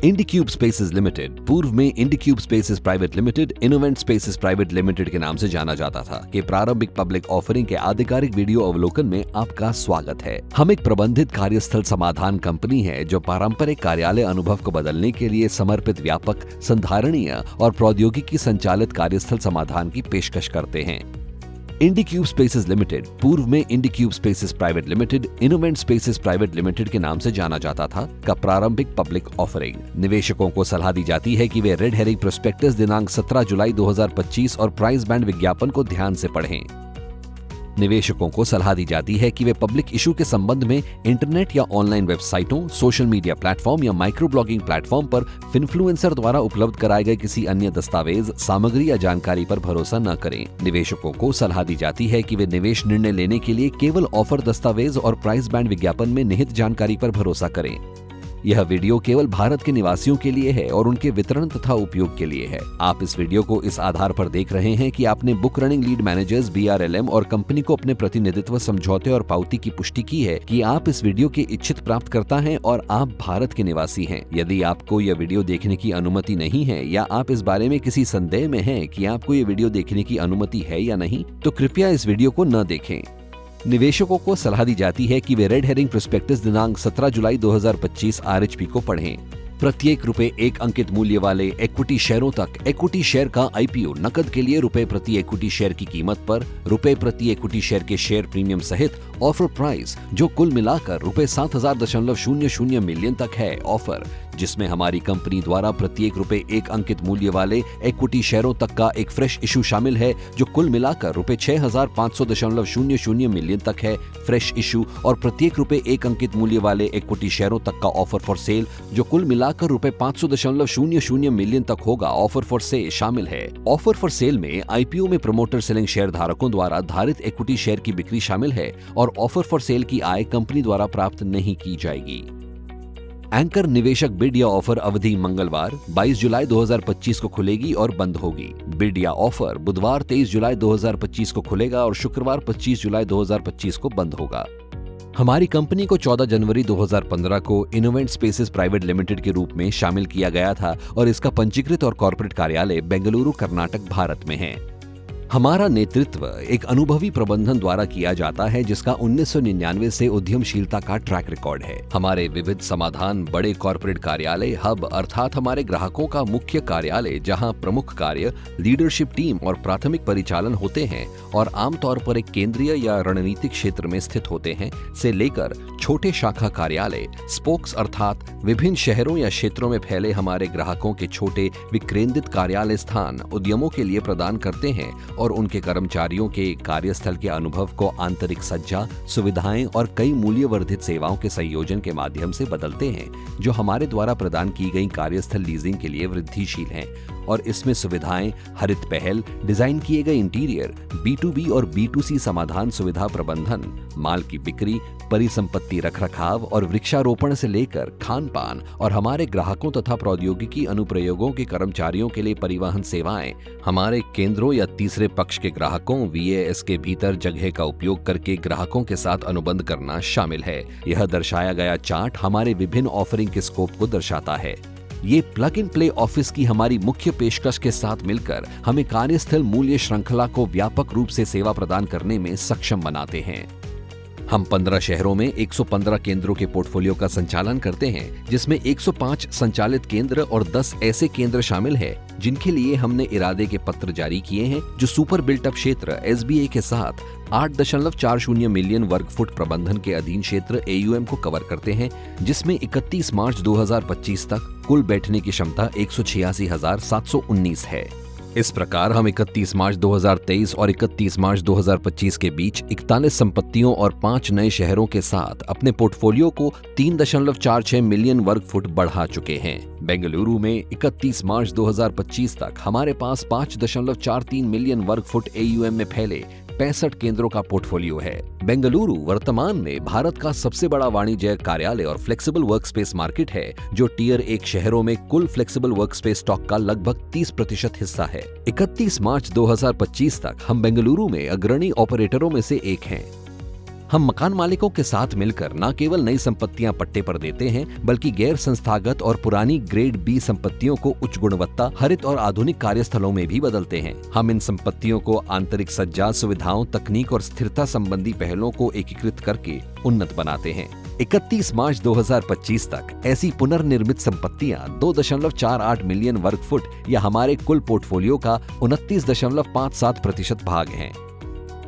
इंडिक्यूब spaces limited, पूर्व में इंडिक्यूब spaces private limited, Innovent spaces private limited के नाम से जाना जाता था, के प्रारंभिक पब्लिक ऑफरिंग के आधिकारिक वीडियो अवलोकन में आपका स्वागत है। हम एक प्रबंधित कार्यस्थल समाधान कंपनी है जो पारंपरिक कार्यालय अनुभव को बदलने के लिए समर्पित व्यापक, संधारणीय और प्रौद्योगिकी संचालित कार्यस्थल समाधान की पेशकश करते हैं। इंडिक्यूब स्पेसेस लिमिटेड, पूर्व में इंडिक्यूब spaces private limited, Innovent spaces private limited के नाम से जाना जाता था, का प्रारंभिक पब्लिक ऑफरिंग। निवेशकों को सलाह दी जाती है कि वे रेड हेरिंग प्रोस्पेक्टस दिनांक 17 जुलाई 2025 और प्राइस बैंड विज्ञापन को ध्यान से पढ़ें। निवेशकों को सलाह दी जाती है कि वे पब्लिक इशू के संबंध में इंटरनेट या ऑनलाइन वेबसाइटों, सोशल मीडिया प्लेटफॉर्म या माइक्रो ब्लॉगिंग प्लेटफॉर्म पर इन्फ्लुएंसर द्वारा उपलब्ध कराए गए किसी अन्य दस्तावेज, सामग्री या जानकारी पर भरोसा न करें। निवेशकों को सलाह दी जाती है कि वे निवेश निर्णय लेने के लिए केवल ऑफर दस्तावेज और प्राइस बैंड विज्ञापन में निहित जानकारी पर भरोसा करें। यह वीडियो केवल भारत के निवासियों के लिए है और उनके वितरण तथा उपयोग के लिए है। आप इस वीडियो को इस आधार पर देख रहे हैं कि आपने book running lead managers BRLM और कंपनी को अपने प्रतिनिधित्व समझौते और पावती की पुष्टि की है कि आप इस वीडियो के इच्छित प्राप्तकर्ता हैं और आप भारत के निवासी हैं। यदि आपको यह वीडियो देखने की अनुमति नहीं है या आप इस बारे में किसी संदेह में हैं कि आपको यह वीडियो देखने की अनुमति है या नहीं, तो कृपया इस वीडियो को न देखें। निवेशकों को सलाह दी जाती है कि वे रेड हेरिंग प्रोस्पेक्टस दिनांक 17 जुलाई 2025 RHP को पढ़ें। प्रत्येक ₹1 अंकित मूल्य वाले इक्विटी शेयरों तक इक्विटी शेयर का IPO नकद के लिए रुपए प्रति इक्विटी शेयर की कीमत पर रुपए प्रति इक्विटी शेयर के शेयर प्रीमियम सहित ऑफर प्राइस जो कुल मिलाकर ₹7,000.00 मिलियन तक है। ऑफर जिसमें हमारी कंपनी द्वारा प्रत्येक ₹1 अंकित मूल्य वाले इक्विटी शेयरों तक का एक फ्रेश इशू शामिल है जो कुल मिलाकर ₹6,500.00 मिलियन तक है। फ्रेश इशू और प्रत्येक ₹1 अंकित मूल्य वाले इक्विटी शेयरों तक का ऑफर फॉर सेल जो कुल मिलाकर ₹500.00 मिलियन तक होगा, ऑफर फॉर सेल शामिल है। ऑफर फॉर सेल में IPO में प्रमोटर सेलिंग शेयर धारकों द्वारा धारित इक्विटी शेयर की बिक्री शामिल है और ऑफर फॉर सेल की आय कंपनी द्वारा प्राप्त नहीं की जाएगी। एंकर निवेशक बिड या ऑफर अवधि मंगलवार 22 जुलाई 2025 को खुलेगी और बंद होगी। बिड या ऑफर बुधवार 23 जुलाई 2025 को खुलेगा और शुक्रवार 25 जुलाई 2025 को बंद होगा। हमारी कंपनी को 14 जनवरी 2015 को इनोवेंट स्पेसेस प्राइवेट लिमिटेड के रूप में शामिल किया गया था और इसका पंजीकृत और कॉर्पोरेट कार्यालय बेंगलुरु, कर्नाटक, भारत में है। हमारा नेतृत्व एक अनुभवी प्रबंधन द्वारा किया जाता है जिसका 1999 से उद्यमशीलता का ट्रैक रिकॉर्ड है। हमारे विविध समाधान बड़े कॉर्पोरेट कार्यालय हब अर्थात हमारे ग्राहकों का मुख्य कार्यालय जहां प्रमुख कार्य, लीडरशिप टीम और प्राथमिक परिचालन होते हैं और आमतौर पर एक केंद्रीय या रणनीतिक क्षेत्र में स्थित होते हैं, से लेकर छोटे शाखा कार्यालय स्पोक्स अर्थात विभिन्न शहरों या क्षेत्रों में फैले हमारे ग्राहकों के छोटे विकेंद्रित कार्यालय स्थान उद्यमों के लिए प्रदान करते हैं और उनके कर्मचारियों के कार्यस्थल के अनुभव को आंतरिक सज्जा, सुविधाएं और कई मूल्यवर्धित सेवाओं के संयोजन के माध्यम से बदलते हैं जो हमारे द्वारा प्रदान की गई कार्यस्थल लीजिंग के लिए वृद्धिशील हैं। और इसमें सुविधाएं, हरित पहल, डिजाइन किए गए इंटीरियर, B2B और B2C समाधान, सुविधा प्रबंधन, माल की बिक्री, परिसंपत्ति रखरखाव और वृक्षारोपण से लेकर खान पान और हमारे ग्राहकों तथा प्रौद्योगिकी अनुप्रयोगों के कर्मचारियों के लिए परिवहन सेवाएं, हमारे केंद्रों या तीसरे पक्ष के ग्राहकों VAS के भीतर जगह का उपयोग करके ग्राहकों के साथ अनुबंध करना शामिल है। यह दर्शाया गया चार्ट हमारे विभिन्न ऑफरिंग के स्कोप को दर्शाता है। ये प्लग इन प्ले ऑफिस की हमारी मुख्य पेशकश के साथ मिलकर हमें कार्यस्थल मूल्य श्रृंखला को व्यापक रूप से सेवा प्रदान करने में सक्षम बनाते हैं। हम 15 शहरों में 115 केंद्रों के पोर्टफोलियो का संचालन करते हैं जिसमें 105 संचालित केंद्र और 10 ऐसे केंद्र शामिल हैं जिनके लिए हमने इरादे के पत्र जारी किए हैं जो सुपर बिल्टअप क्षेत्र SBA के साथ 8.40 मिलियन वर्ग फुट प्रबंधन के अधीन क्षेत्र AUM को कवर करते हैं, जिसमें 31 मार्च 2025 तक कुल बैठने की क्षमता 186,719 है। इस प्रकार हम 31 मार्च 2023 और 31 मार्च 2025 के बीच 41 संपत्तियों और 5 नए शहरों के साथ अपने पोर्टफोलियो को 3.46 मिलियन वर्ग फुट बढ़ा चुके हैं। बेंगलुरु में 31 मार्च 2025 तक हमारे पास 5.43 मिलियन वर्ग फुट AUM में फैले 65 केंद्रों का पोर्टफोलियो है। बेंगलुरु वर्तमान में भारत का सबसे बड़ा वाणिज्य कार्यालय और फ्लेक्सिबल वर्कस्पेस मार्केट है, जो टियर 1 शहरों में कुल फ्लेक्सिबल वर्कस्पेस स्टॉक का लगभग 30% हिस्सा है। 31 मार्च 2025 तक हम बेंगलुरु में अग्रणी ऑपरेटरों में से एक हैं। हम मकान मालिकों के साथ मिलकर न केवल नई संपत्तियां पट्टे पर देते हैं, बल्कि गैर संस्थागत और पुरानी ग्रेड बी संपत्तियों को उच्च गुणवत्ता, हरित और आधुनिक कार्यस्थलों में भी बदलते हैं। हम इन संपत्तियों को आंतरिक सज्जा, सुविधाओं, तकनीक और स्थिरता संबंधी पहलों को एकीकृत करके उन्नत बनाते हैं। 31 मार्च 2025 तक ऐसी पुनर्निर्मित संपत्तियां 2.48 मिलियन वर्ग फुट या हमारे कुल पोर्टफोलियो का 29.57% भाग हैं।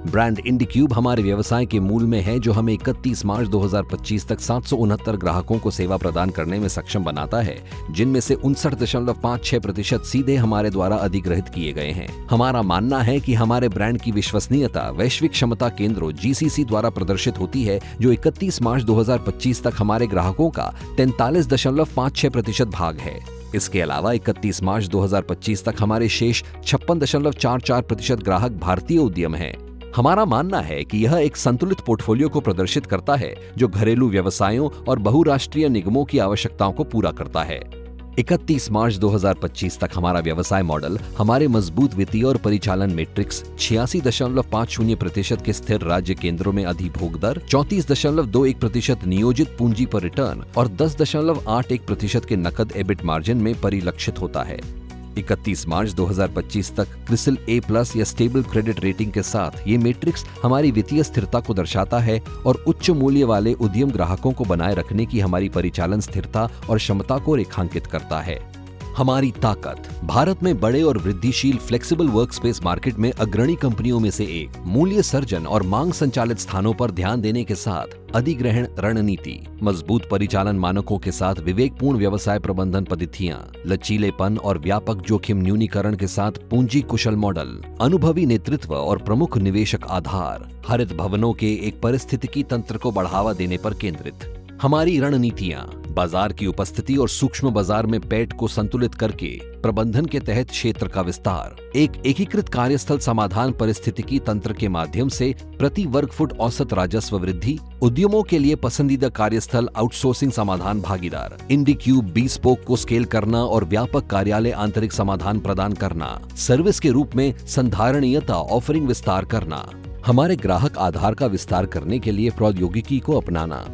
ब्रांड इंडीक्यूब हमारे व्यवसाय के मूल में है, जो हमें 31 मार्च 2025 तक 769 ग्राहकों को सेवा प्रदान करने में सक्षम बनाता है, जिनमें से 59.56% सीधे हमारे द्वारा अधिग्रहित किए गए हैं। हमारा मानना है कि हमारे ब्रांड की विश्वसनीयता वैश्विक क्षमता केंद्रों GCC द्वारा प्रदर्शित होती है, जो 31 मार्च 2025 तक हमारे ग्राहकों का 43.56% भाग है। इसके अलावा 31 मार्च 2025 तक हमारे शेष 56.44% ग्राहक भारतीय उद्यम हैं। हमारा मानना है कि यह एक संतुलित पोर्टफोलियो को प्रदर्शित करता है, जो घरेलू व्यवसायों और बहुराष्ट्रीय निगमों की आवश्यकताओं को पूरा करता है। 31 मार्च 2025 तक हमारा व्यवसाय मॉडल हमारे मजबूत वित्तीय और परिचालन मैट्रिक्स, 86.50% के स्थिर राज्य केंद्रों में अधिभोग दर, 34.21% नियोजित पूंजी पर रिटर्न और 10.81% के नकद एबिट मार्जिन में परिलक्षित होता है। 31 मार्च 2025 तक क्रिसिल A+ या स्टेबल क्रेडिट रेटिंग के साथ ये मैट्रिक्स हमारी वित्तीय स्थिरता को दर्शाता है और उच्च मूल्य वाले उद्यम ग्राहकों को बनाए रखने की हमारी परिचालन स्थिरता और क्षमता को रेखांकित करता है। हमारी ताकत भारत में बड़े और वृद्धिशील फ्लेक्सिबल वर्कस्पेस मार्केट में अग्रणी कंपनियों में से एक, मूल्य सर्जन और मांग संचालित स्थानों पर ध्यान देने के साथ अधिग्रहण रणनीति, मजबूत परिचालन मानकों के साथ विवेकपूर्ण व्यवसाय प्रबंधन पद्धतियां, लचीलेपन और व्यापक जोखिम न्यूनीकरण के साथ पूंजी कुशल मॉडल, अनुभवी नेतृत्व और प्रमुख निवेशक आधार, हरित भवनों के एक पारिस्थितिकी तंत्र को बढ़ावा देने पर केंद्रित। हमारी रणनीतियां बाजार की उपस्थिति और सूक्ष्म बाजार में पैठ को संतुलित करके प्रबंधन के तहत क्षेत्र का विस्तार, एक एकीकृत कार्यस्थल समाधान पारिस्थितिकी तंत्र के माध्यम से प्रति वर्ग फुट औसत राजस्व वृद्धि, उद्यमों के लिए पसंदीदा कार्यस्थल आउटसोर्सिंग समाधान भागीदार, इंडीक्यूब B-स्पोक को स्केल करना और व्यापक कार्यालय आंतरिक समाधान प्रदान करना, सर्विस के रूप में संधारणीयता ऑफरिंग विस्तार करना, हमारे ग्राहक आधार का विस्तार करने के लिए प्रौद्योगिकी को अपनाना।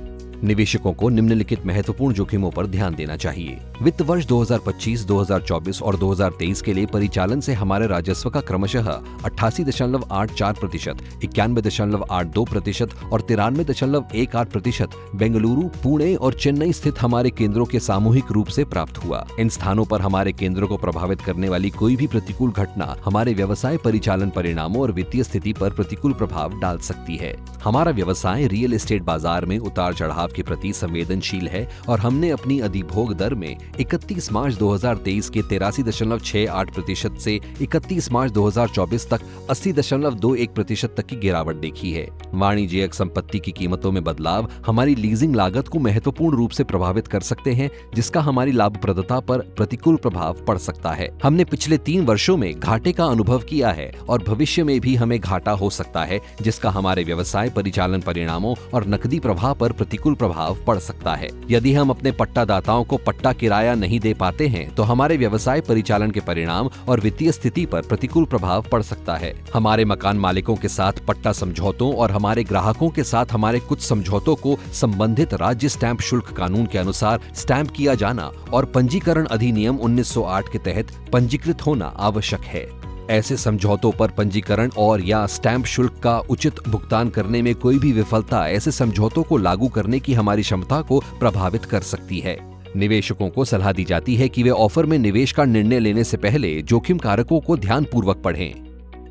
निवेशकों को निम्नलिखित महत्वपूर्ण जोखिमों पर ध्यान देना चाहिए। वित्त वर्ष 2025, 2024 और 2023 के लिए परिचालन से हमारे राजस्व का क्रमशः 88.84%, 91.82% और 93.18% बेंगलुरु, पुणे और चेन्नई स्थित हमारे केंद्रों के सामूहिक रूप से प्राप्त हुआ। इन स्थानों पर हमारे केंद्रों को प्रभावित करने वाली कोई भी प्रतिकूल घटना हमारे व्यवसाय परिचालन परिणामों और वित्तीय स्थिति पर प्रतिकूल प्रभाव डाल सकती है। हमारा व्यवसाय रियल एस्टेट बाजार में उतार चढ़ाव के प्रति संवेदनशील है और हमने अपनी अधिभोग दर में 31 मार्च 2023 के 83.68% से 31 मार्च 2024 तक 80.21% तक की गिरावट देखी है। वाणिज्यिक संपत्ति की कीमतों में बदलाव हमारी लीजिंग लागत को महत्वपूर्ण रूप से प्रभावित कर सकते हैं, जिसका हमारी लाभप्रदता पर प्रतिकूल प्रभाव पड़ सकता है। हमने पिछले 3 वर्षों में घाटे का अनुभव किया है और भविष्य में भी हमें घाटा हो सकता है, जिसका हमारे व्यवसाय परिचालन परिणामों और नकदी प्रवाह पर प्रतिकूल प्रभाव पड़ सकता है। यदि हम अपने पट्टादाताओं को पट्टा किराया नहीं दे पाते हैं, तो हमारे व्यवसाय परिचालन के परिणाम और वित्तीय स्थिति पर प्रतिकूल प्रभाव पड़ सकता है। हमारे मकान मालिकों के साथ पट्टा समझौतों और हमारे ग्राहकों के साथ हमारे कुछ समझौतों को संबंधित राज्य स्टैंप शुल्क कानून के अनुसार स्टैंप किया जाना और पंजीकरण अधिनियम 1908 के तहत पंजीकृत होना आवश्यक है। ऐसे समझौतों पर पंजीकरण और या स्टैंप शुल्क का उचित भुगतान करने में कोई भी विफलता ऐसे समझौतों को लागू करने की हमारी क्षमता को प्रभावित कर सकती है। निवेशकों को सलाह दी जाती है कि वे ऑफर में निवेश का निर्णय लेने से पहले जोखिम कारकों को ध्यानपूर्वक पढ़ें।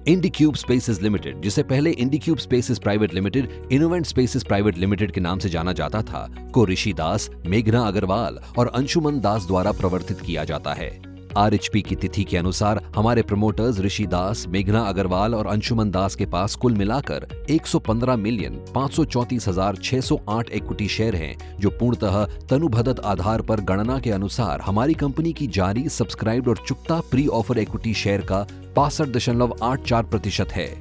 इंडीक्यूब स्पेसेस लिमिटेड, जिसे पहले Indiqube spaces private limited, Innovent spaces private limited के नाम से जाना जाता था, को ऋषि दास, मेघना अग्रवाल और अंशुमन दास द्वारा प्रवर्तित किया जाता है। RHP की तिथि के अनुसार हमारे प्रमोटर्स ऋषि दास, मेघना अग्रवाल और अंशुमन दास के पास कुल मिलाकर 115,534,608 इक्विटी शेयर हैं, जो पूर्णतः तनुभदत आधार पर गणना के अनुसार हमारी कंपनी की जारी, सब्सक्राइब्ड और चुकता प्री ऑफर इक्विटी शेयर का 65.84% है।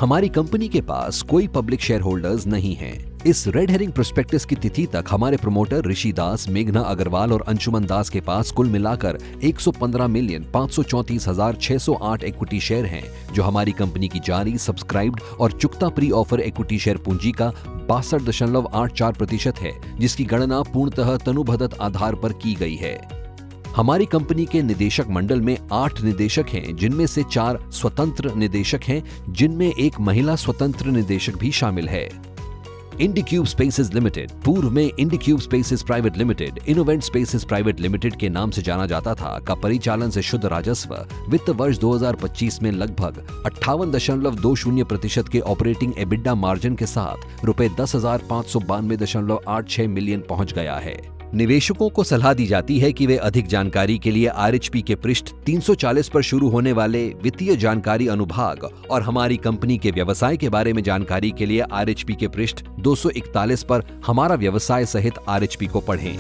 हमारी कंपनी के पास कोई पब्लिक शेयर होल्डर्स नहीं हैं। इस रेड हेरिंग प्रोस्पेक्टस की तिथि तक हमारे प्रमोटर ऋषि दास, मेघना अग्रवाल और अंशुमन दास के पास कुल मिलाकर 115,534,608 इक्विटी शेयर हैं, जो हमारी कंपनी की जारी, सब्सक्राइब्ड और चुकता प्री ऑफर इक्विटी शेयर पूंजी का 62.84% है, जिसकी गणना पूर्णतः तनुभदत आधार पर की गई है। हमारी कंपनी के निदेशक मंडल में 8 निदेशक हैं, जिनमें से 4 स्वतंत्र निदेशक हैं, जिनमें एक महिला स्वतंत्र निदेशक भी शामिल है। इंडिक्यूब स्पेसेस लिमिटेड, पूर्व में इंडिक्यूब spaces private limited, Innovent spaces private limited के नाम से जाना जाता था, का परिचालन से शुद्ध राजस्व वित्त वर्ष 2025 में लगभग 58.20% के ऑपरेटिंग एबिडा मार्जिन के साथ रुपए 10,592.86 मिलियन पहुंच गया है। निवेशकों को सलाह दी जाती है कि वे अधिक जानकारी के लिए आरएचपी के पृष्ठ 340 पर शुरू होने वाले वित्तीय जानकारी अनुभाग और हमारी कंपनी के व्यवसाय के बारे में जानकारी के लिए आरएचपी के पृष्ठ 241 पर हमारा व्यवसाय सहित आरएचपी को पढ़ें।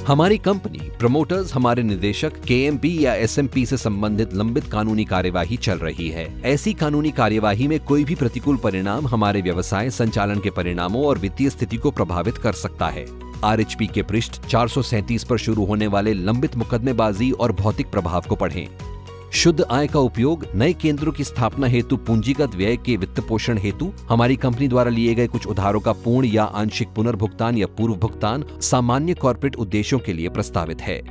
हमारी कंपनी, प्रमोटर्स, हमारे निदेशक, केएमपी या एसएमपी से संबंधित लंबित कानूनी कार्यवाही चल रही है। ऐसी कानूनी कार्यवाही में कोई भी प्रतिकूल परिणाम हमारे व्यवसाय संचालन के परिणामों और वित्तीय स्थिति को प्रभावित कर सकता है। आरएचपी के पृष्ठ 437 पर शुरू होने वाले लंबित मुकदमेबाजी और भौतिक प्रभाव को पढ़ें। शुद्ध आय का उपयोग नए केंद्रों की स्थापना हेतु पूंजीगत व्यय के वित्त पोषण हेतु हमारी कंपनी द्वारा लिए गए कुछ उधारों का पूर्ण या आंशिक पुनर्भुगतान या पूर्व भुगतान सामान्य कॉर्पोरेट उद्देश्यों के लिए प्रस्तावित है।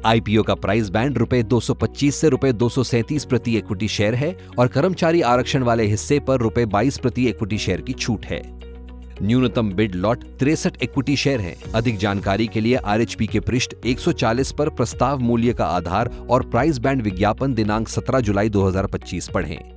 आईपीओ का प्राइस बैंड रुपए 225 से रुपए 237 प्रति इक्विटी शेयर है और कर्मचारी आरक्षण वाले हिस्से पर रुपए 22 प्रति इक्विटी शेयर की छूट है। न्यूनतम बिड लॉट 63 इक्विटी शेयर है। अधिक जानकारी के लिए आरएचपी के पृष्ठ 140 पर प्रस्ताव मूल्य का आधार और प्राइस बैंड विज्ञापन दिनांक 17 जुलाई 2025 पढ़ें।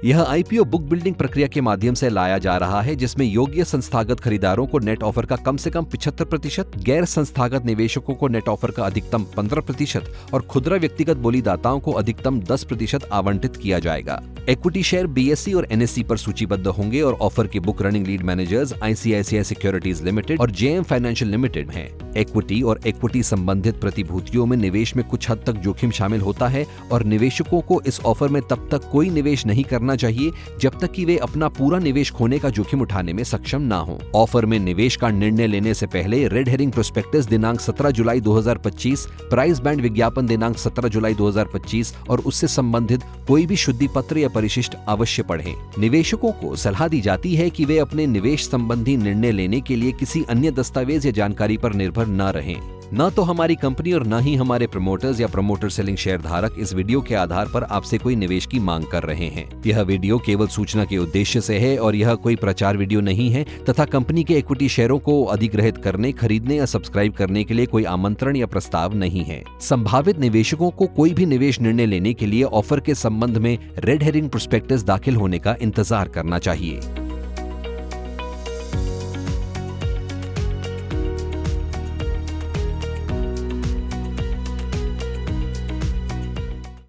यह आईपीओ बुक बिल्डिंग प्रक्रिया के माध्यम से लाया जा रहा है, जिसमें योग्य संस्थागत खरीदारों को नेट ऑफर का कम से कम 75%, गैर संस्थागत निवेशकों को नेट ऑफर का अधिकतम 15% और खुदरा व्यक्तिगत बोलीदाताओं को अधिकतम 10% आवंटित किया जाएगा। इक्विटी शेयर बीएसई और एनएसई पर सूचीबद्ध होंगे और ऑफर के book running lead managers ICICI securities limited और जेएम फाइनेंशियल लिमिटेड हैं। इक्विटी और इक्विटी संबंधित प्रतिभूतियों में निवेश में कुछ हद तक जोखिम शामिल होता है और निवेशकों को इस ऑफर में तब तक कोई निवेश नहीं करना चाहिए जब तक कि वे अपना पूरा निवेश खोने का जोखिम उठाने में सक्षम ना हो। ऑफर में निवेश का निर्णय लेने से पहले रेड हेरिंग प्रोस्पेक्टस दिनांक 17 जुलाई 2025, प्राइस बैंड विज्ञापन दिनांक 17 जुलाई 2025 और उससे संबंधित कोई भी शुद्धि पत्र या परिशिष्ट अवश्य पढ़ें। निवेशकों को सलाह दी जाती है कि वे अपने निवेश संबंधी निर्णय लेने के लिए किसी अन्य दस्तावेज या जानकारी पर निर्भर न रहें। न तो हमारी कंपनी और न ही हमारे प्रमोटर्स या प्रमोटर सेलिंग शेयर धारक इस वीडियो के आधार पर आपसे कोई निवेश की मांग कर रहे हैं। यह वीडियो केवल सूचना के उद्देश्य से है और यह कोई प्रचार वीडियो नहीं है तथा कंपनी के इक्विटी शेयरों को अधिग्रहित करने, खरीदने या सब्सक्राइब करने के लिए कोई आमंत्रण या प्रस्ताव नहीं है। संभावित निवेशकों को कोई भी निवेश निर्णय लेने के लिए ऑफर के संबंध में रेड हेरिंग प्रोस्पेक्टस दाखिल होने का इंतजार करना चाहिए।